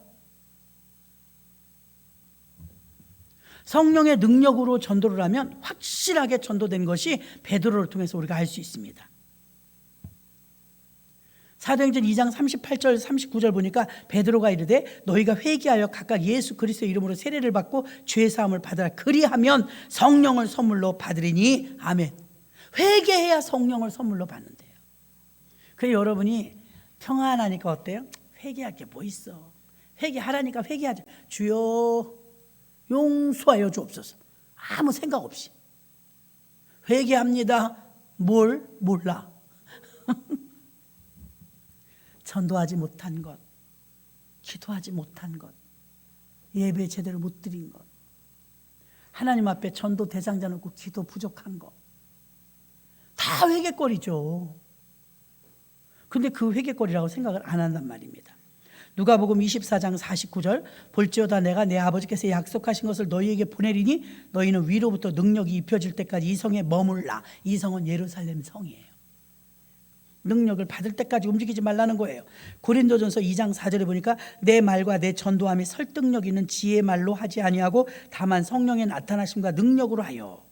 성령의 능력으로 전도를 하면 확실하게 전도된 것이 베드로를 통해서 우리가 알 수 있습니다. 사도행전 2장 38절 39절 보니까 베드로가 이르되 너희가 회개하여 각각 예수 그리스도의 이름으로 세례를 받고 죄 사함을 받으라. 그리하면 성령을 선물로 받으리니. 아멘. 회개해야 성령을 선물로 받는데요. 그래서 여러분이 평안하니까 어때요? 회개할 게 뭐 있어. 회개하라니까 회개하자. 주여 용서하여 주옵소서. 아무 생각 없이 회개합니다. 뭘 몰라. 전도하지 못한 것, 기도하지 못한 것, 예배 제대로 못 드린 것, 하나님 앞에 전도 대상자 놓고 기도 부족한 것, 다 회개거리죠. 근데 그 회개거리라고 생각을 안 한단 말입니다. 누가복음 24장 49절 볼지어다 내가 내 아버지께서 약속하신 것을 너희에게 보내리니 너희는 위로부터 능력이 입혀질 때까지 이 성에 머물라. 이 성은 예루살렘 성이에요. 능력을 받을 때까지 움직이지 말라는 거예요. 고린도전서 2장 4절에 보니까 내 말과 내 전도함이 설득력 있는 지혜의 말로 하지 아니하고 다만 성령의 나타나심과 능력으로 하여.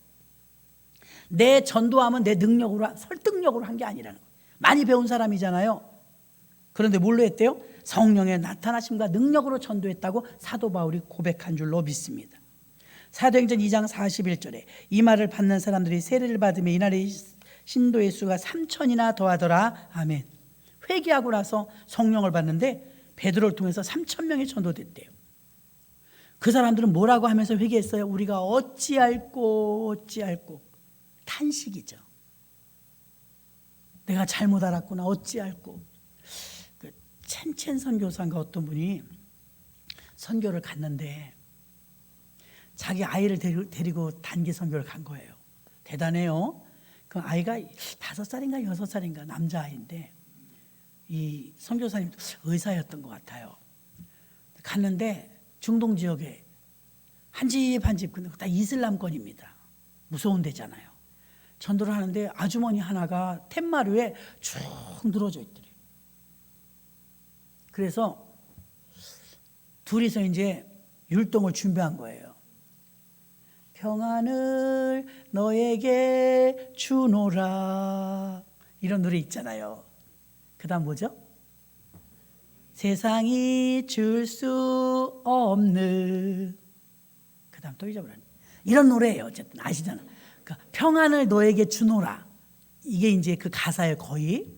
내 전도함은 내 능력으로, 설득력으로 한 게 아니라는 거예요. 많이 배운 사람이잖아요. 그런데 뭘로 했대요? 성령의 나타나심과 능력으로 전도했다고 사도 바울이 고백한 줄로 믿습니다. 사도행전 2장 41절에 이 말을 받는 사람들이 세례를 받으며 이날에 신도의 수가 3,000이나 더하더라. 아멘. 회개하고 나서 성령을 받는데 베드로를 통해서 3,000명이 전도됐대요. 그 사람들은 뭐라고 하면서 회개했어요? 우리가 어찌할꼬 탄식이죠. 내가 잘못 알았구나. 어찌할꼬. 그 첸첸 선교사인가 어떤 분이 선교를 갔는데 자기 아이를 데리고 단기 선교를 간 거예요. 대단해요. 그 아이가 5살인가 6살인가 남자아이인데 이 선교사님 의사였던 것 같아요. 갔는데 중동 지역에 한 집 한 집 근데 다 이슬람권입니다. 무서운 데잖아요. 전도를 하는데 아주머니 하나가 텐마루에 쭉 늘어져 있더래요. 그래서 둘이서 이제 율동을 준비한 거예요. 평안을 너에게 주노라. 이런 노래 있잖아요. 그 다음 뭐죠? 세상이 줄 수 없는. 그 다음 또 잊어버렸네. 이런 노래예요. 어쨌든 아시잖아. 그러니까 평안을 너에게 주노라. 이게 이제 그 가사예요, 거의.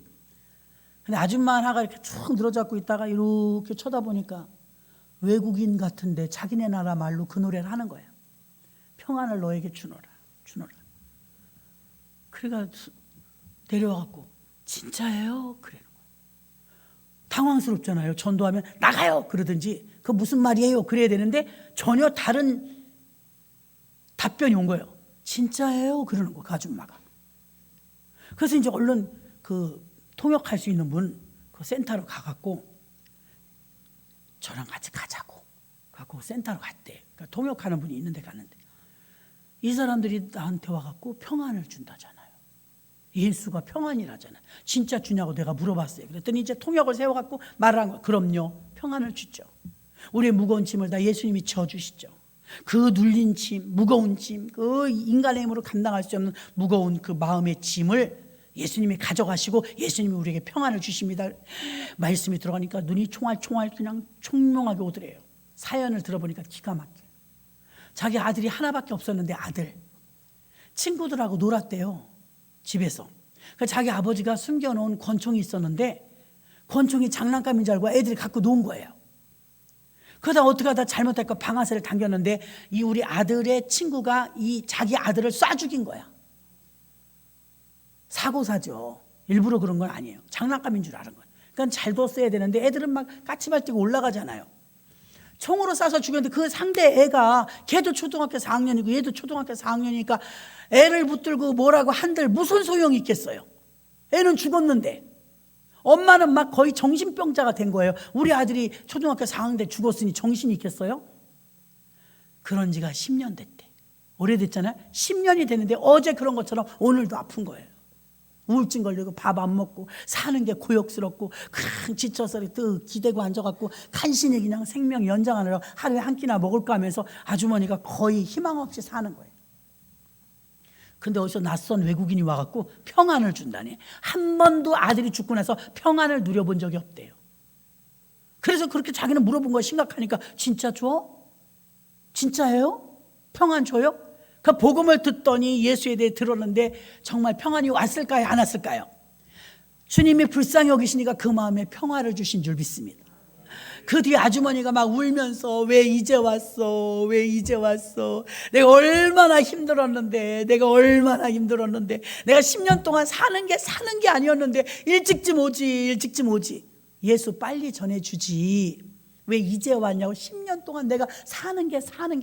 근데 아줌마 하나가 이렇게 쭉 늘어잡고 있다가 이렇게 쳐다보니까 외국인 같은데 자기네 나라 말로 그 노래를 하는 거예요. 평안을 너에게 주노라. 그래가 내려와갖고 진짜예요? 그래요. 당황스럽잖아요. 전도하면 나가요! 그러든지 그 무슨 말이에요? 그래야 되는데 전혀 다른 답변이 온 거예요. 진짜예요? 그러는 거, 그 아줌마가. 그래서 이제 얼른 그 통역할 수 있는 분, 그 센터로 가갖고 저랑 같이 가자고. 갖고 센터로 갔대. 그러니까 통역하는 분이 있는데 갔는데 이 사람들이 나한테 와갖고 평안을 준다잖아요. 예수가 평안이라잖아요. 진짜 주냐고 내가 물어봤어요. 그랬더니 이제 통역을 세워갖고 말을 한 거예요. 그럼요. 평안을 주죠. 우리의 무거운 짐을 다 예수님이 져주시죠. 그 눌린 짐, 무거운 짐, 그 인간의 힘으로 감당할 수 없는 무거운 그 마음의 짐을 예수님이 가져가시고 예수님이 우리에게 평안을 주십니다. 말씀이 들어가니까 눈이 총알총알 그냥 총명하게 오더래요. 사연을 들어보니까 기가 막혀요. 자기 아들이 하나밖에 없었는데 아들 친구들하고 놀았대요. 집에서. 자기 아버지가 숨겨놓은 권총이 있었는데 권총이 장난감인 줄 알고 애들이 갖고 논 거예요. 그러다 어떻게 하다 잘못할까 방아쇠를 당겼는데 이 우리 아들의 친구가 이 자기 아들을 쏴 죽인 거야. 사고사죠. 일부러 그런 건 아니에요. 장난감인 줄 아는 거예요. 그러니까 잘 뒀어야 되는데 애들은 막 까치발 뛰고 올라가잖아요. 총으로 쏴서 죽였는데 그 상대 애가 걔도 초등학교 4학년이고 얘도 초등학교 4학년이니까 애를 붙들고 뭐라고 한들 무슨 소용이 있겠어요. 애는 죽었는데 엄마는 막 거의 정신병자가 된 거예요. 우리 아들이 초등학교 4학년 때 죽었으니 정신이 있겠어요? 그런 지가 10년 됐대. 오래됐잖아요. 10년이 됐는데 어제 그런 것처럼 오늘도 아픈 거예요. 우울증 걸리고 밥 안 먹고 사는 게 고역스럽고 그냥 지쳐서 또 기대고 앉아갖고 간신히 그냥 생명 연장하느라 하루에 한 끼나 먹을까 하면서 아주머니가 거의 희망 없이 사는 거예요. 근데 어디서 낯선 외국인이 와갖고 평안을 준다니. 한 번도 아들이 죽고 나서 평안을 누려본 적이 없대요. 그래서 그렇게 자기는 물어본 거 심각하니까 진짜 줘? 진짜예요? 평안 줘요? 그 복음을 듣더니 예수에 대해 들었는데 정말 평안이 왔을까요? 안 왔을까요? 주님이 불쌍히 여기시니까 그 마음에 평화를 주신 줄 믿습니다. 그 뒤에 아주머니가 막 울면서 왜 이제 왔어? 왜 이제 왔어? 내가 얼마나 힘들었는데 내가 10년 동안 사는 게 아니었는데 일찍 오지. 예수 빨리 전해주지. 왜 이제 왔냐고. 10년 동안 내가 사는 게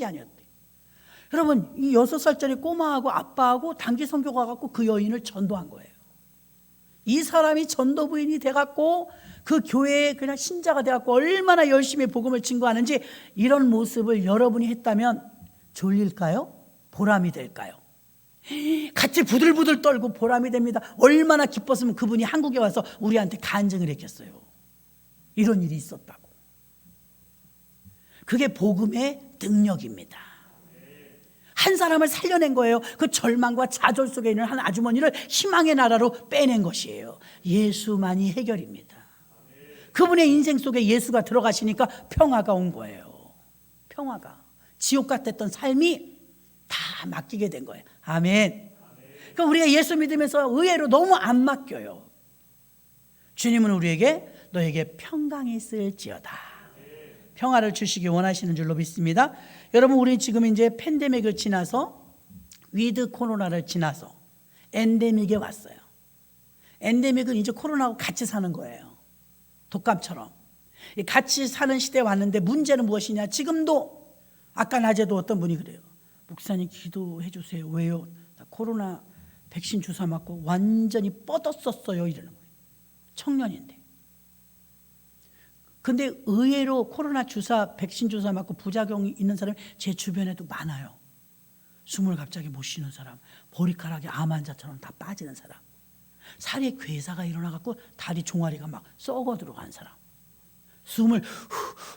아니었대. 여러분, 이 6살짜리 꼬마하고 아빠하고 단기 선교 가갖고 그 여인을 전도한 거예요. 이 사람이 전도 부인이 돼갖고 그 교회에 그냥 신자가 돼갖고 얼마나 열심히 복음을 증거하는지 이런 모습을 여러분이 했다면 졸릴까요? 보람이 될까요? 같이 부들부들 떨고 보람이 됩니다. 얼마나 기뻤으면 그분이 한국에 와서 우리한테 간증을 했겠어요. 이런 일이 있었다고. 그게 복음의 능력입니다. 한 사람을 살려낸 거예요. 그 절망과 좌절 속에 있는 한 아주머니를 희망의 나라로 빼낸 것이에요. 예수만이 해결입니다. 그분의 인생 속에 예수가 들어가시니까 평화가 온 거예요. 평화가. 지옥 같았던 삶이 다 맡기게 된 거예요. 아멘. 그러니까 우리가 예수 믿으면서 의외로 너무 안 맡겨요. 주님은 우리에게 너에게 평강이 있을지어다. 평화를 주시기 원하시는 줄로 믿습니다. 여러분, 우리 지금 이제 팬데믹을 지나서 위드 코로나를 지나서 엔데믹에 왔어요. 엔데믹은 이제 코로나하고 같이 사는 거예요. 독감처럼. 같이 사는 시대에 왔는데 문제는 무엇이냐? 지금도 아까 낮에도 어떤 분이 그래요. 목사님 기도해 주세요. 왜요? 나 코로나 백신 주사 맞고 완전히 뻗었었어요. 이러는 거예요. 청년인데. 근데 의외로 코로나 주사, 백신 주사 맞고 부작용이 있는 사람이 제 주변에도 많아요. 숨을 갑자기 못 쉬는 사람, 머리카락이 암 환자처럼 다 빠지는 사람, 살에 괴사가 일어나갖고 다리 종아리가 막 썩어 들어간 사람, 숨을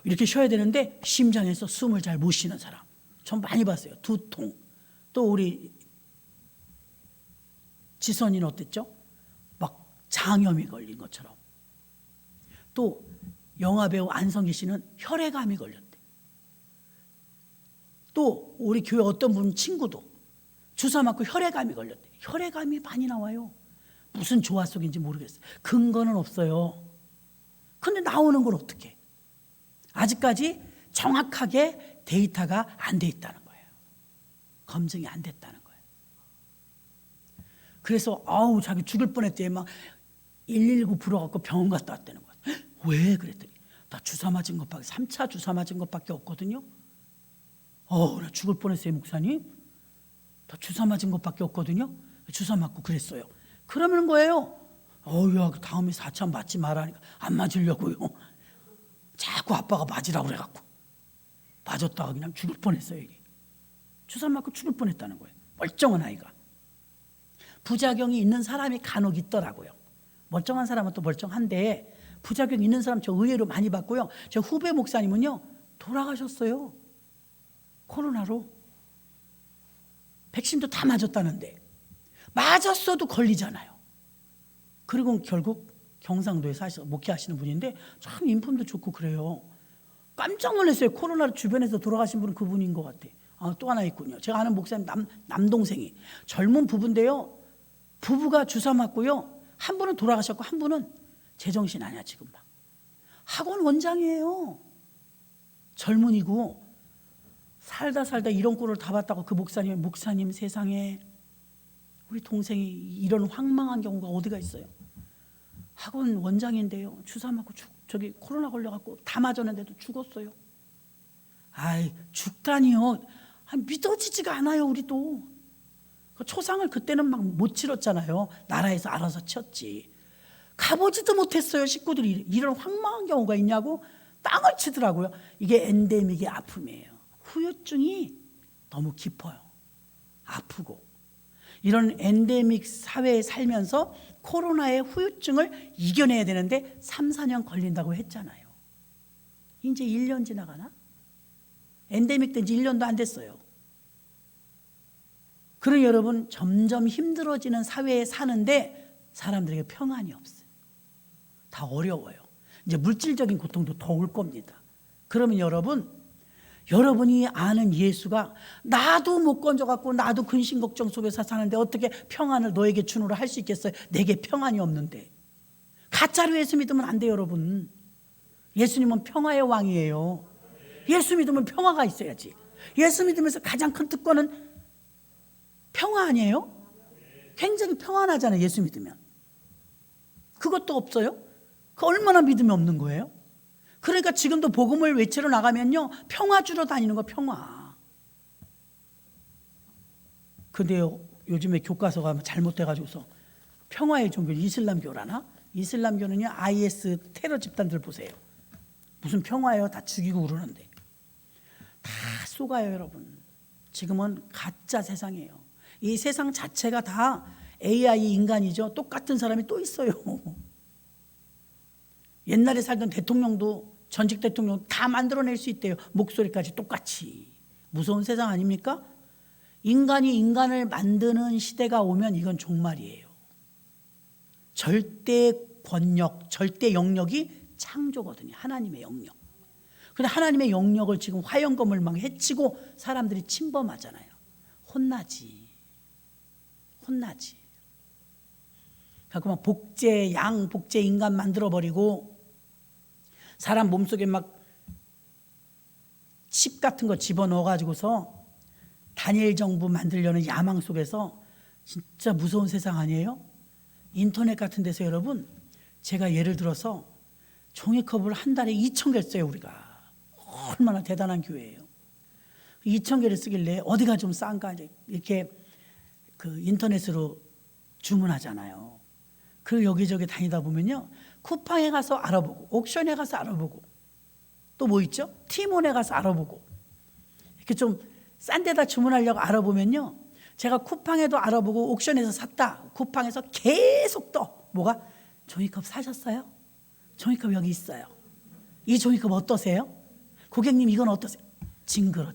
이렇게 쉬어야 되는데 심장에서 숨을 잘 못 쉬는 사람, 전 많이 봤어요. 두통. 또 우리 지선이는 어땠죠? 막 장염이 걸린 것처럼. 또 영화배우 안성기 씨는 혈액암이 걸렸대. 또 우리 교회 어떤 분 친구도 주사 맞고 혈액암이 걸렸대. 혈액암이 많이 나와요. 무슨 조화 속인지 모르겠어요. 근거는 없어요. 근데 나오는 걸 어떻게? 아직까지 정확하게 데이터가 안 돼 있다는 거예요. 검증이 안 됐다는 거예요. 그래서 자기 죽을 뻔했대. 막 119 불어갖고 병원 갔다 왔다는 거예요. 왜? 그랬더니 나 주사 맞은 것밖에 3차 주사 맞은 것밖에 없거든요. 나 죽을 뻔했어요, 목사님. 나 주사 맞은 것밖에 없거든요. 주사 맞고 그랬어요. 그러면 거예요. 야, 다음에 4차 맞지 말라니까 안 맞으려고요. 자꾸 아빠가 맞으라고 그래갖고 맞았다가 그냥 죽을 뻔했어요. 이게. 주사 맞고 죽을 뻔했다는 거예요. 멀쩡한 아이가. 부작용이 있는 사람이 간혹 있더라고요. 멀쩡한 사람은 또 멀쩡한데 부작용 있는 사람 저 의외로 많이 봤고요. 제 후배 목사님은요, 돌아가셨어요. 코로나로. 백신도 다 맞았다는데. 맞았어도 걸리잖아요. 그리고 결국 경상도에 목회하시는 분인데 참 인품도 좋고 그래요. 깜짝 놀랐어요. 코로나로 주변에서 돌아가신 분은 그분인 것 같아. 또 하나 있군요. 제가 아는 목사님 남동생이 젊은 부부인데요. 부부가 주사 맞고요. 한 분은 돌아가셨고 한 분은 제정신 아니야 지금 막. 학원 원장이에요. 젊은이고 살다 이런 꼴을 다 봤다고 그 목사님 세상에 우리 동생이 이런 황망한 경우가 어디가 있어요. 학원 원장인데요. 주사 맞고 저기 코로나 걸려갖고 다 맞았는데도 죽었어요. 아이 죽다니요. 믿어지지가 않아요. 우리도. 그 초상을 그때는 막 못 치렀잖아요. 나라에서 알아서 쳤지. 가보지도 못했어요. 식구들이. 이런 황망한 경우가 있냐고 땅을 치더라고요. 이게 엔데믹의 아픔이에요. 후유증이 너무 깊어요. 아프고. 이런 엔데믹 사회에 살면서 코로나의 후유증을 이겨내야 되는데 3, 4년 걸린다고 했잖아요. 이제 1년 지나가나? 엔데믹 된 지 1년도 안 됐어요. 그러니 여러분 점점 힘들어지는 사회에 사는데 사람들에게 평안이 없어요. 다 어려워요. 이제 물질적인 고통도 더 올 겁니다. 그러면 여러분이 아는 예수가 나도 못 건져갖고 나도 근심 걱정 속에서 사는데 어떻게 평안을 너에게 주노라 할 수 있겠어요? 내게 평안이 없는데. 가짜로 예수 믿으면 안 돼요, 여러분. 예수님은 평화의 왕이에요. 예수 믿으면 평화가 있어야지. 예수 믿으면서 가장 큰 특권은 평화 아니에요? 굉장히 평안하잖아요, 예수 믿으면. 그것도 없어요? 그 얼마나 믿음이 없는 거예요? 그러니까 지금도 복음을 외치러 나가면요, 평화 주러 다니는 거, 평화. 근데 요즘에 교과서가 잘못돼가지고서 평화의 종교, 이슬람교라나? 이슬람교는요, IS 테러 집단들 보세요. 무슨 평화예요? 다 죽이고 그러는데. 다 속아요, 여러분. 지금은 가짜 세상이에요. 이 세상 자체가 다 AI 인간이죠. 똑같은 사람이 또 있어요. 옛날에 살던 대통령도 전직 대통령 다 만들어낼 수 있대요. 목소리까지 똑같이. 무서운 세상 아닙니까? 인간이 인간을 만드는 시대가 오면 이건 종말이에요. 절대 권력, 절대 영역이 창조거든요. 하나님의 영역. 근데 하나님의 영역을 지금 화영검을 막 해치고 사람들이 침범하잖아요. 혼나지. 그래서 막 복제 인간 만들어버리고 사람 몸속에 막 칩 같은 거 집어넣어가지고서 다니엘 정부 만들려는 야망 속에서 진짜 무서운 세상 아니에요? 인터넷 같은 데서 여러분, 제가 예를 들어서 종이컵을 한 달에 2,000개를 써요, 우리가. 얼마나 대단한 교회예요. 2,000개를 쓰길래 어디가 좀 싼가 이렇게 그 인터넷으로 주문하잖아요. 그리고 여기저기 다니다 보면요, 쿠팡에 가서 알아보고, 옥션에 가서 알아보고, 또 뭐 있죠? 티몬에 가서 알아보고, 이렇게 좀 싼 데다 주문하려고 알아보면요, 제가 쿠팡에도 알아보고 옥션에서 샀다. 쿠팡에서 계속 떠. 뭐가? 종이컵 사셨어요? 종이컵 여기 있어요. 이 종이컵 어떠세요? 고객님 이건 어떠세요? 징그러.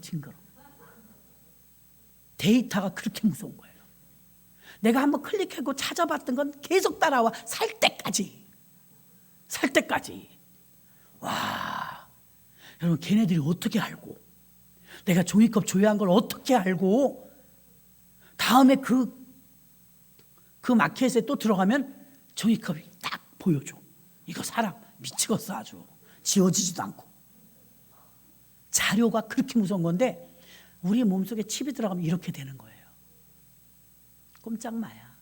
데이터가 그렇게 무서운 거예요. 내가 한번 클릭하고 찾아봤던 건 계속 따라와. 살 때까지. 와, 여러분 걔네들이 어떻게 알고, 내가 종이컵 조회한 걸 어떻게 알고, 다음에 그 마켓에 또 들어가면 종이컵이 딱 보여줘. 이거 사람 미치겠어. 아주 지워지지도 않고. 자료가 그렇게 무서운 건데 우리 몸속에 칩이 들어가면 이렇게 되는 거예요. 꼼짝마야.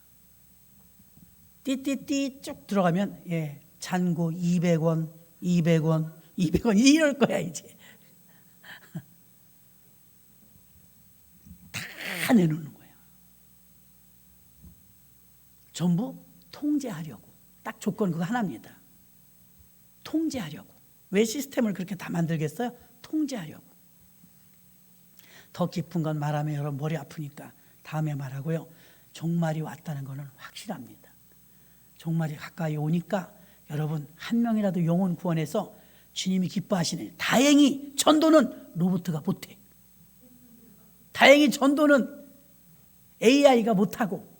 띠띠띠 쭉 들어가면 잔고 200원 이럴 거야 이제. 다 내놓는 거예요. 전부 통제하려고. 딱 조건 그거 하나입니다. 통제하려고. 왜 시스템을 그렇게 다 만들겠어요? 통제하려고. 더 깊은 건 말하면 여러분 머리 아프니까 다음에 말하고요. 종말이 왔다는 것은 확실합니다. 종말이 가까이 오니까 여러분 한 명이라도 영혼 구원해서 주님이 기뻐하시는, 다행히 전도는 로봇가 못해. 다행히 전도는 AI가 못하고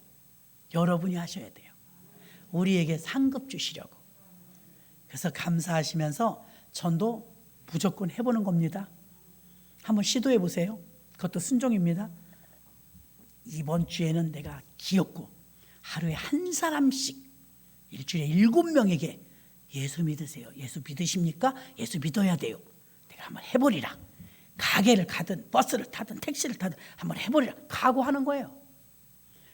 여러분이 하셔야 돼요. 우리에게 상급 주시려고. 그래서 감사하시면서 전도 무조건 해보는 겁니다. 한번 시도해 보세요. 그것도 순종입니다. 이번 주에는 내가 기었고 하루에 한 사람씩 일주일에 7명에게 예수 믿으세요. 예수 믿으십니까? 예수 믿어야 돼요. 내가 한번 해보리라. 가게를 가든 버스를 타든 택시를 타든 한번 해보리라. 각오하는 거예요.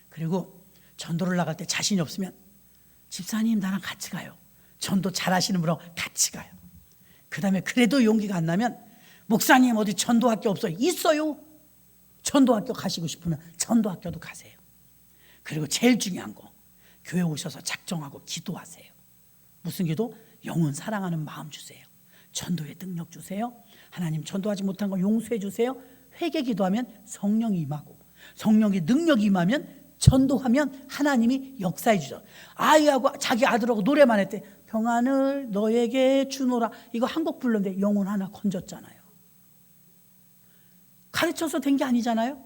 그리고 전도를 나갈 때 자신이 없으면 집사님 나랑 같이 가요. 전도 잘하시는 분하고 같이 가요. 그 다음에 그래도 용기가 안 나면 목사님 어디 전도학교 없어요? 있어요. 전도학교 가시고 싶으면 전도학교도 가세요. 그리고 제일 중요한 거, 교회 오셔서 작정하고 기도하세요. 무슨 기도? 영혼 사랑하는 마음 주세요. 전도의 능력 주세요. 하나님 전도하지 못한 거 용서해 주세요. 회개 기도하면 성령이 임하고, 성령의 능력이 임하면 전도하면 하나님이 역사해 주죠. 아이하고 자기 아들하고 노래만 했대. 평안을 너에게 주노라. 이거 한 곡 불렀는데 영혼 하나 건졌잖아요. 가르쳐서 된 게 아니잖아요.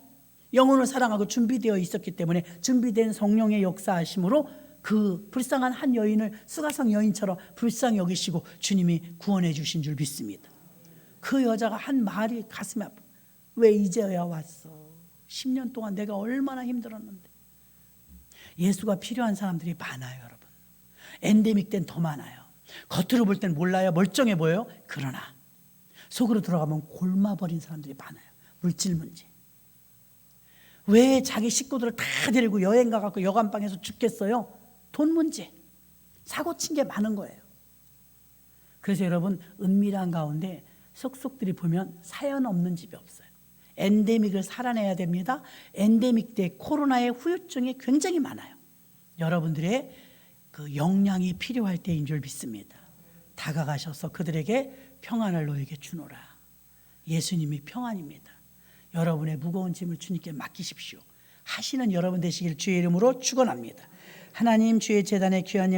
영혼을 사랑하고 준비되어 있었기 때문에 준비된 성령의 역사하심으로 그 불쌍한 한 여인을 수가성 여인처럼 불쌍히 여기시고 주님이 구원해 주신 줄 믿습니다. 그 여자가 한 말이 가슴에 아파. 왜 이제야 왔어? 10년 동안 내가 얼마나 힘들었는데. 예수가 필요한 사람들이 많아요, 여러분. 엔데믹 때는 더 많아요. 겉으로 볼 땐 몰라요. 멀쩡해 보여요. 그러나 속으로 들어가면 골마버린 사람들이 많아요. 물질 문제. 왜 자기 식구들을 다 데리고 여행 가갖고 여관방에서 죽겠어요? 돈 문제. 사고 친 게 많은 거예요. 그래서 여러분 은밀한 가운데 속속들이 보면 사연 없는 집이 없어요. 엔데믹을 살아내야 됩니다. 엔데믹 때 코로나의 후유증이 굉장히 많아요. 여러분들의 그 역량이 필요할 때인 줄 믿습니다. 다가가셔서 그들에게 평안을 너에게 주노라. 예수님이 평안입니다. 여러분의 무거운 짐을 주님께 맡기십시오. 하시는 여러분 되시길 주의 이름으로 축원합니다. 하나님 주의 제단의 귀한